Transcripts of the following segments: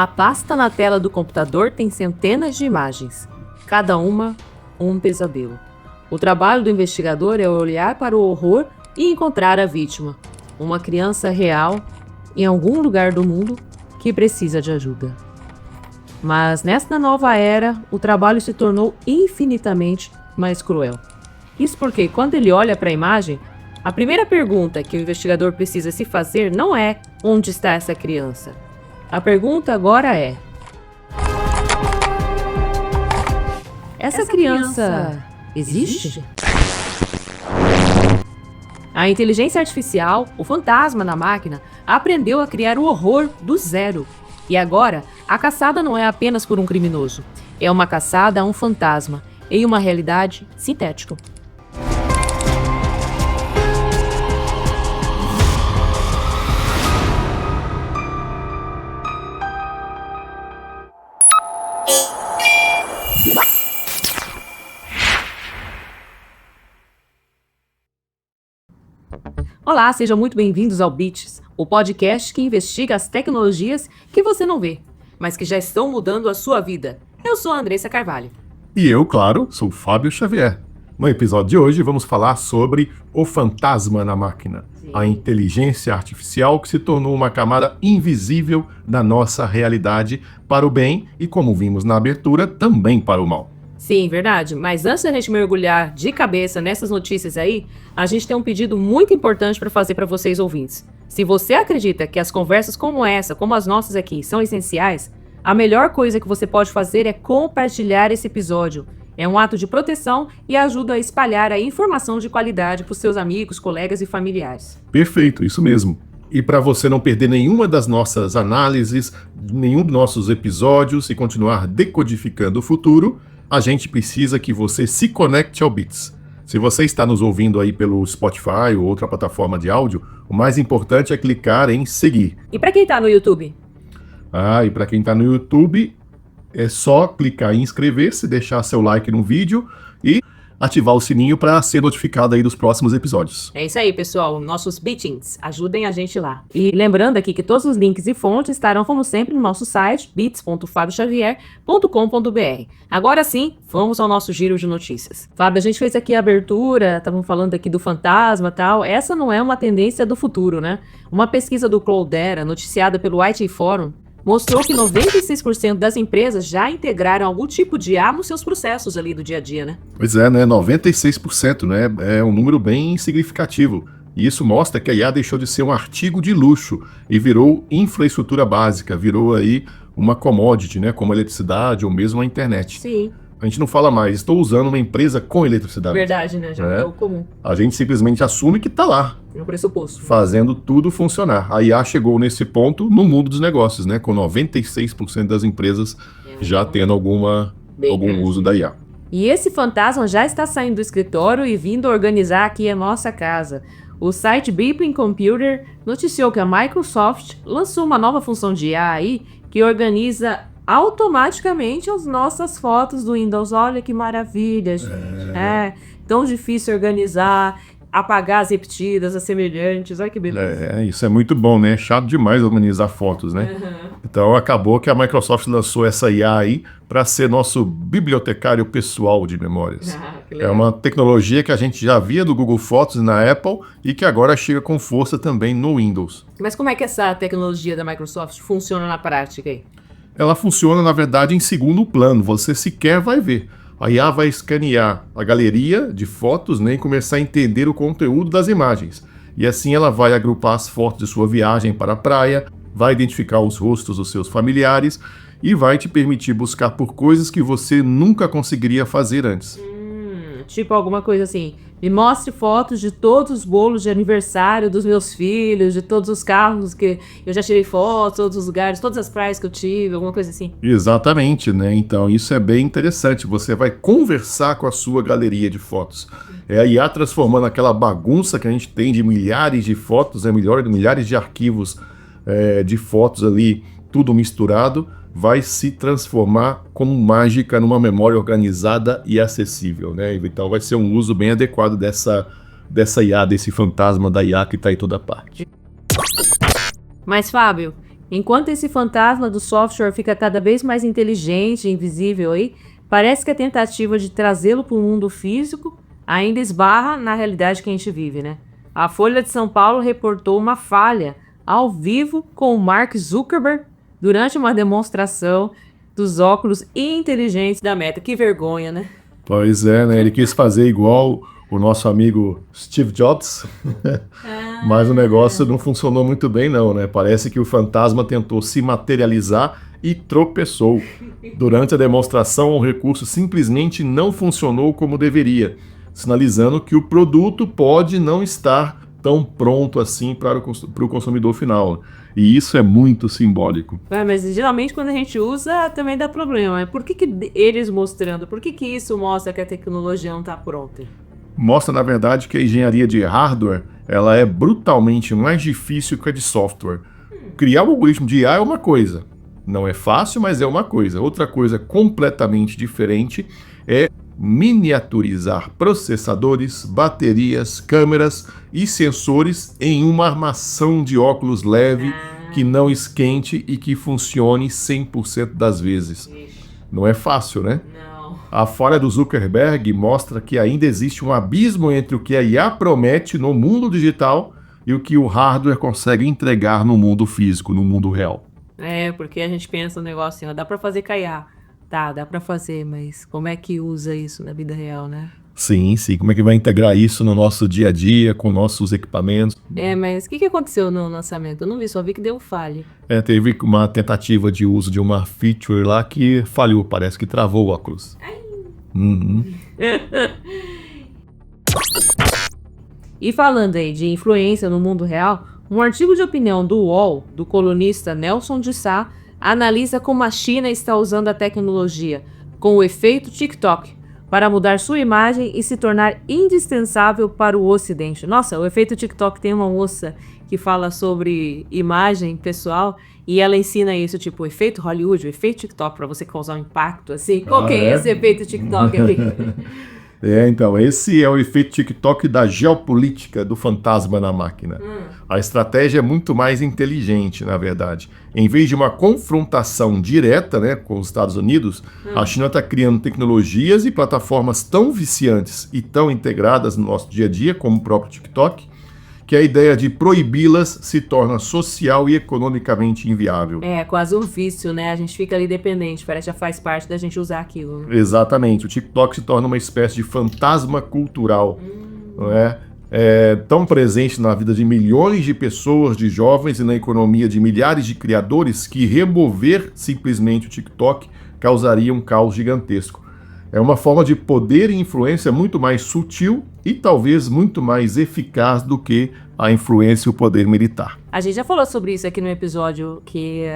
A pasta na tela do computador tem centenas de imagens, cada uma um pesadelo. O trabalho do investigador é olhar para o horror e encontrar a vítima, uma criança real em algum lugar do mundo que precisa de ajuda. Mas nesta nova era, o trabalho se tornou infinitamente mais cruel. Isso porque, quando ele olha para a imagem, a primeira pergunta que o investigador precisa se fazer não é onde está essa criança. A pergunta agora é: essa criança existe? A inteligência artificial, o fantasma na máquina, aprendeu a criar o horror do zero. E agora, a caçada não é apenas por um criminoso. É uma caçada a um fantasma, em uma realidade sintética. Olá, sejam muito bem-vindos ao Bits, o podcast que investiga as tecnologias que você não vê, mas que já estão mudando a sua vida. Eu sou a Andressa Carvalho. E eu, claro, sou o Fábio Xavier. No episódio de hoje vamos falar sobre o fantasma na máquina, a inteligência artificial que se tornou uma camada invisível da nossa realidade para o bem e, como vimos na abertura, também para o mal. Sim, verdade. Mas antes da gente mergulhar de cabeça nessas notícias aí, a gente tem um pedido muito importante para fazer para vocês ouvintes. Se você acredita que as conversas como essa, como as nossas aqui, são essenciais, a melhor coisa que você pode fazer é compartilhar esse episódio. É um ato de proteção e ajuda a espalhar a informação de qualidade para os seus amigos, colegas e familiares. Perfeito, isso mesmo. E para você não perder nenhuma das nossas análises, nenhum dos nossos episódios e continuar decodificando o futuro, a gente precisa que você se conecte ao Bits. Se você está nos ouvindo aí pelo Spotify ou outra plataforma de áudio, o mais importante é clicar em seguir. E para quem está no YouTube? E para quem está no YouTube, é só clicar em inscrever-se, deixar seu like no vídeo e ativar o sininho para ser notificado aí dos próximos episódios. É isso aí, pessoal. Nossos Bitings. Ajudem a gente lá. E lembrando aqui que todos os links e fontes estarão, como sempre, no nosso site, bits.fabioxavier.com.br. Agora sim, vamos ao nosso giro de notícias. Fábio, a gente fez aqui a abertura, estavam falando aqui do fantasma e tal. Essa não é uma tendência do futuro, né? Uma pesquisa do Cloudera, noticiada pelo IT Forum, mostrou que 96% das empresas já integraram algum tipo de IA nos seus processos ali do dia a dia, né? Pois é, né? 96%, né? É um número bem significativo. E isso mostra que a IA deixou de ser um artigo de luxo e virou infraestrutura básica, virou aí uma commodity, né? Como a eletricidade ou mesmo a internet. Sim. A gente não fala mais, estou usando uma empresa com eletricidade. Verdade, né? Já é o comum. A gente simplesmente assume que está lá. No pressuposto. Fazendo tudo funcionar. A IA chegou nesse ponto no mundo dos negócios, né? Com 96% das empresas já tendo algum uso da IA. E esse fantasma já está saindo do escritório e vindo organizar aqui a nossa casa. O site Beeping Computer noticiou que a Microsoft lançou uma nova função de IA aí que organiza automaticamente as nossas fotos do Windows. Olha que maravilha, gente. Tão difícil organizar, apagar as repetidas, as semelhantes. Olha que beleza. Isso é muito bom, né? É chato demais organizar fotos, né? Então acabou que a Microsoft lançou essa IA aí para ser nosso bibliotecário pessoal de memórias. É uma tecnologia que a gente já via do Google Fotos na Apple e que agora chega com força também no Windows. Mas como é que essa tecnologia da Microsoft funciona na prática aí? Ela funciona, na verdade, em segundo plano. Você sequer vai ver. A IA vai escanear a galeria de fotos, né, e começar a entender o conteúdo das imagens. E assim ela vai agrupar as fotos de sua viagem para a praia, vai identificar os rostos dos seus familiares e vai te permitir buscar por coisas que você nunca conseguiria fazer antes. Tipo alguma coisa assim, me mostre fotos de todos os bolos de aniversário dos meus filhos, de todos os carros que eu já tirei fotos, todos os lugares, todas as praias que eu tive, alguma coisa assim. Exatamente, né? Então isso é bem interessante. Você vai conversar com a sua galeria de fotos. É a IA transformando aquela bagunça que a gente tem de milhares de fotos, milhares de arquivos de fotos ali, tudo misturado, vai se transformar como mágica numa memória organizada e acessível, né? Então vai ser um uso bem adequado dessa IA, desse fantasma da IA que está em toda parte. Mas, Fábio, Enquanto esse fantasma do software fica cada vez mais inteligente e invisível aí, parece que a tentativa de trazê-lo para o mundo físico ainda esbarra na realidade que a gente vive, né? A Folha de São Paulo reportou uma falha ao vivo com o Mark Zuckerberg durante uma demonstração dos óculos inteligentes da Meta. Que vergonha, né? Pois é, né? Ele quis fazer igual o nosso amigo Steve Jobs, mas o negócio não funcionou muito bem não, né? Parece que o fantasma tentou se materializar e tropeçou. Durante a demonstração, o recurso simplesmente não funcionou como deveria, sinalizando que o produto pode não estar tão pronto assim para o consumidor final. E isso é muito simbólico. Mas geralmente quando a gente usa também dá problema. Por que eles mostrando? Por que isso mostra que a tecnologia não está pronta? Mostra, na verdade, que a engenharia de hardware ela é brutalmente mais difícil que a de software. Criar um algoritmo de IA é uma coisa. Não é fácil, mas é uma coisa. Outra coisa completamente diferente é miniaturizar processadores, baterias, câmeras e sensores em uma armação de óculos leve que não esquente e que funcione 100% das vezes. Não é fácil, né? Não. A falha do Zuckerberg mostra que ainda existe um abismo entre o que a IA promete no mundo digital e o que o hardware consegue entregar no mundo físico, no mundo real. Porque a gente pensa no negócio assim, ó, dá pra fazer caiar. Tá, dá pra fazer, mas como é que usa isso na vida real, né? Sim, sim. Como é que vai integrar isso no nosso dia a dia, com nossos equipamentos? Mas o que aconteceu no lançamento? Eu não vi, só vi que deu falha. Teve uma tentativa de uso de uma feature lá que falhou, parece que travou o óculos. Uhum. E falando aí de influência no mundo real, um artigo de opinião do UOL, do colunista Nelson de Sá, analisa como a China está usando a tecnologia, com o efeito TikTok, para mudar sua imagem e se tornar indispensável para o Ocidente. Nossa, o efeito TikTok tem uma moça que fala sobre imagem pessoal e ela ensina isso, tipo, o efeito Hollywood, o efeito TikTok, para você causar um impacto, assim. Qual que é esse efeito TikTok ali? Então, esse é o efeito TikTok da geopolítica do fantasma na máquina. A estratégia é muito mais inteligente, na verdade. Em vez de uma confrontação direta, né, com os Estados Unidos, a China está criando tecnologias e plataformas tão viciantes e tão integradas no nosso dia a dia, como o próprio TikTok, que a ideia de proibi-las se torna social e economicamente inviável. É quase um vício, né? A gente fica ali dependente, parece que já faz parte da gente usar aquilo. Exatamente. O TikTok se torna uma espécie de fantasma cultural, não é? É tão presente na vida de milhões de pessoas, de jovens e na economia de milhares de criadores que remover simplesmente o TikTok causaria um caos gigantesco. É uma forma de poder e influência muito mais sutil e talvez muito mais eficaz do que a influência e o poder militar. A gente já falou sobre isso aqui no episódio, que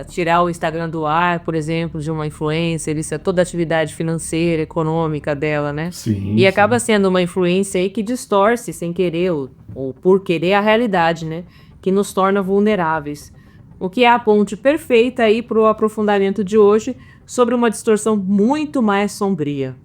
tirar o Instagram do ar, por exemplo, de uma influencer, isso é toda a atividade financeira, econômica dela, né? Sim. E acaba sendo uma influência aí que distorce, sem querer, ou por querer, a realidade, né? Que nos torna vulneráveis. O que é a ponte perfeita aí para o aprofundamento de hoje sobre uma distorção muito mais sombria.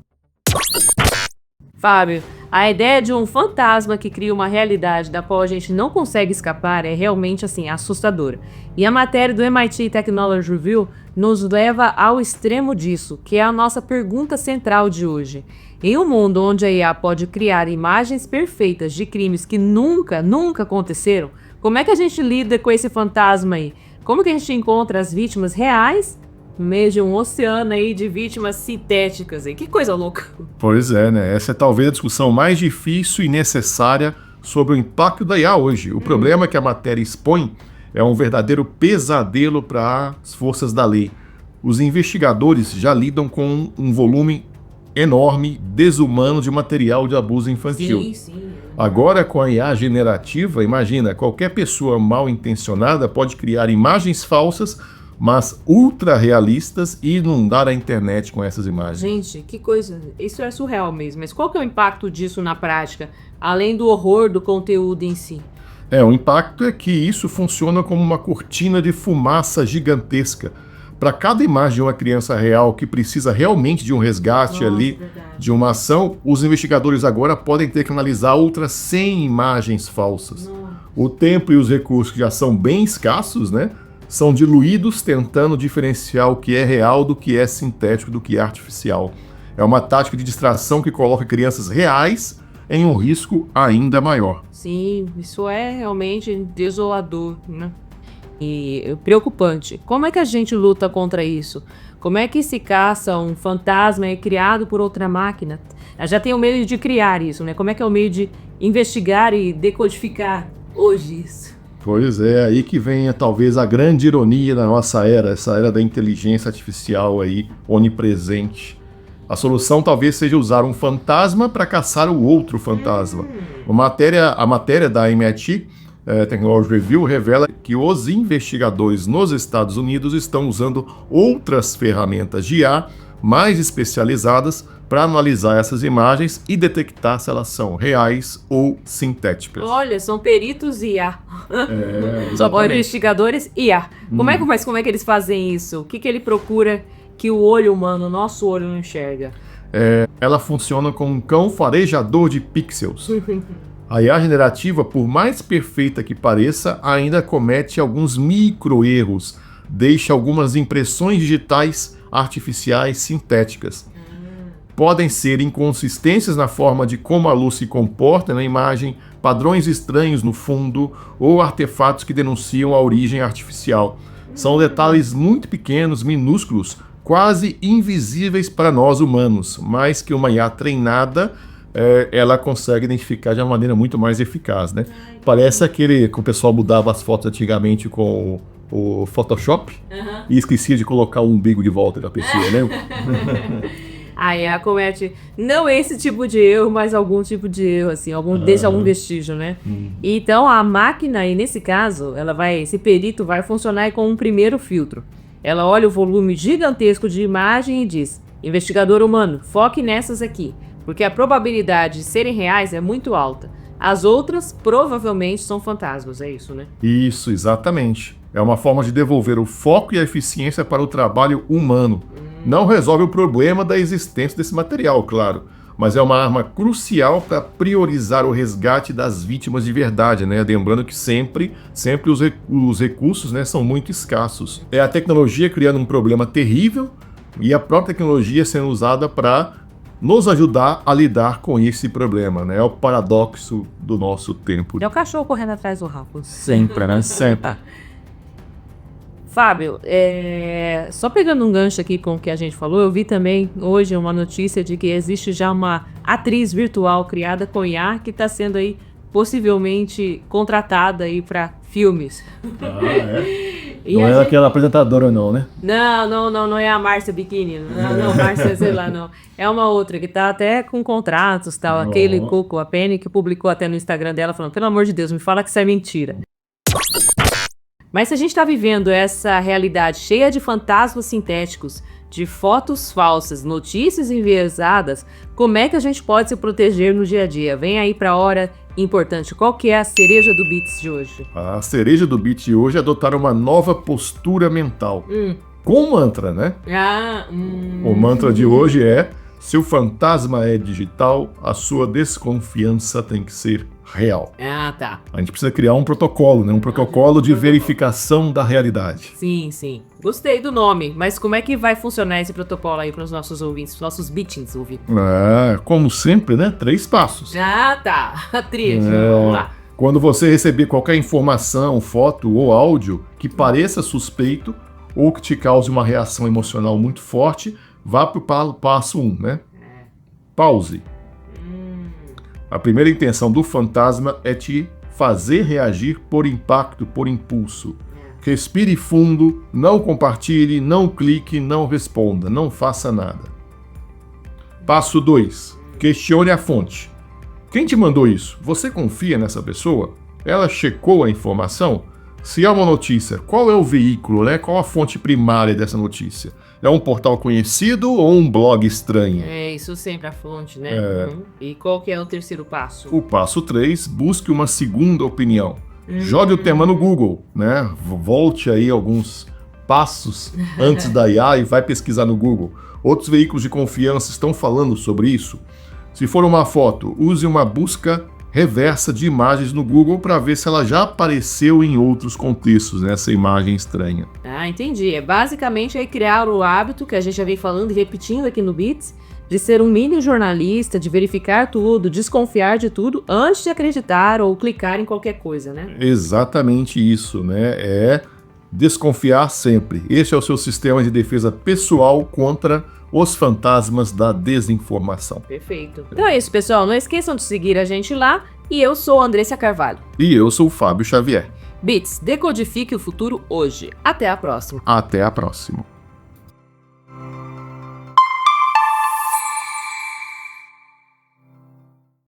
Fábio, a ideia de um fantasma que cria uma realidade da qual a gente não consegue escapar é realmente, assim, assustadora. E a matéria do MIT Technology Review nos leva ao extremo disso, que é a nossa pergunta central de hoje. Em um mundo onde a IA pode criar imagens perfeitas de crimes que nunca aconteceram, como é que a gente lida com esse fantasma aí? Como que a gente encontra as vítimas reais no meio de um oceano aí de vítimas sintéticas aí? Que coisa louca. Pois é, né? Essa é talvez a discussão mais difícil e necessária sobre o impacto da IA hoje. O problema que a matéria expõe é um verdadeiro pesadelo para as forças da lei. Os investigadores já lidam com um volume enorme, desumano de material de abuso infantil. Sim. Agora, com a IA generativa, imagina, qualquer pessoa mal intencionada pode criar imagens falsas, mas ultra realistas, e inundar a internet com essas imagens. Gente, que coisa, isso é surreal mesmo, mas qual que é o impacto disso na prática, além do horror do conteúdo em si? O impacto é que isso funciona como uma cortina de fumaça gigantesca. Para cada imagem de uma criança real que precisa realmente de um resgate verdade. De uma ação, os investigadores agora podem ter que analisar outras 100 imagens falsas. O tempo e os recursos que já são bem escassos, né, são diluídos tentando diferenciar o que é real do que é sintético, do que é artificial. É uma tática de distração que coloca crianças reais em um risco ainda maior. Sim, isso é realmente desolador, né? E preocupante. Como é que a gente luta contra isso? Como é que se caça um fantasma criado por outra máquina? Já tem o meio de criar isso, né? Como é que é o meio de investigar e decodificar hoje isso? Pois é, aí que vem talvez a grande ironia da nossa era, essa era da inteligência artificial aí, onipresente. A solução talvez seja usar um fantasma para caçar o outro fantasma. A matéria da MIT Technology Review revela que os investigadores nos Estados Unidos estão usando outras ferramentas de IA mais especializadas para analisar essas imagens e detectar se elas são reais ou sintéticas. Olha, são peritos IA. São exatamente. investigadores IA. Como é que eles fazem isso? O que ele procura que o olho humano, nosso olho, não enxerga? Ela funciona como um cão farejador de pixels. A IA generativa, por mais perfeita que pareça, ainda comete alguns micro-erros, deixa algumas impressões digitais artificiais sintéticas. Podem ser inconsistências na forma de como a luz se comporta na imagem, padrões estranhos no fundo ou artefatos que denunciam a origem artificial. São detalhes muito pequenos, minúsculos, quase invisíveis para nós humanos, mas que uma IA treinada ela consegue identificar de uma maneira muito mais eficaz, né? Parece aquele que o pessoal mudava as fotos antigamente com o Photoshop e esquecia de colocar o umbigo de volta da pessoa, né? A IA comete não esse tipo de erro, mas algum tipo de erro, assim, deixa algum vestígio, né? Então a máquina, aí nesse caso, esse perito vai funcionar com um primeiro filtro. Ela olha o volume gigantesco de imagem e diz: investigador humano, foque nessas aqui, porque a probabilidade de serem reais é muito alta. As outras provavelmente são fantasmas, é isso, né? Isso, exatamente. É uma forma de devolver o foco e a eficiência para o trabalho humano. Não resolve o problema da existência desse material, claro, mas é uma arma crucial para priorizar o resgate das vítimas de verdade, né? Lembrando que sempre os recursos, né, são muito escassos. É a tecnologia criando um problema terrível e a própria tecnologia sendo usada para nos ajudar a lidar com esse problema, né? É o paradoxo do nosso tempo. É o cachorro correndo atrás do rabo. Sempre, né? Sempre. Fábio, só pegando um gancho aqui com o que a gente falou, eu vi também hoje uma notícia de que existe já uma atriz virtual criada com IA que está sendo aí possivelmente contratada aí para filmes. Não é aquela apresentadora não, né? Não é a Márcia Biquíni, não, Márcia, sei lá, não. É uma outra que tá até com contratos, tal, a Kaylee Cuoco, a Penny, que publicou até no Instagram dela falando, pelo amor de Deus, me fala que isso é mentira. Mas se a gente está vivendo essa realidade cheia de fantasmas sintéticos, de fotos falsas, notícias enviesadas, como é que a gente pode se proteger no dia a dia? Vem aí para a hora importante. Qual que é a cereja do Beats de hoje? A cereja do Beats de hoje é adotar uma nova postura mental. Com o mantra, né? O mantra de hoje é: se o fantasma é digital, a sua desconfiança tem que ser real. Tá. A gente precisa criar um protocolo, né? Um protocolo de verificação da realidade. Sim. Gostei do nome, mas como é que vai funcionar esse protocolo aí para os nossos ouvintes, os nossos beatings ouvintes? Como sempre, né? 3 passos. Tá. A trilha. Vamos lá. Quando você receber qualquer informação, foto ou áudio que pareça suspeito ou que te cause uma reação emocional muito forte, vá para o passo 1, né? Pause. A primeira intenção do fantasma é te fazer reagir por impacto, por impulso. Respire fundo, não compartilhe, não clique, não responda, não faça nada. Passo 2. Questione a fonte. Quem te mandou isso? Você confia nessa pessoa? Ela checou a informação? Se é uma notícia, qual é o veículo, né? Qual a fonte primária dessa notícia? É um portal conhecido ou um blog estranho? Isso sempre a fonte, né? E qual que é o terceiro passo? O passo 3, busque uma segunda opinião. Jogue o tema no Google, né? Volte aí alguns passos antes da IA e vai pesquisar no Google. Outros veículos de confiança estão falando sobre isso. Se for uma foto, use uma busca reversa de imagens no Google para ver se ela já apareceu em outros contextos, né, essa imagem estranha. Ah, entendi. É basicamente aí criar o hábito que a gente já vem falando e repetindo aqui no Bits, de ser um mini jornalista, de verificar tudo, desconfiar de tudo antes de acreditar ou clicar em qualquer coisa, né? Exatamente isso, né? É desconfiar sempre. Este é o seu sistema de defesa pessoal contra os fantasmas da desinformação. Perfeito. Então é isso, pessoal. Não esqueçam de seguir a gente lá. E eu sou a Andressa Carvalho. E eu sou o Fábio Xavier. Bits, decodifique o futuro hoje. Até a próxima. Até a próxima.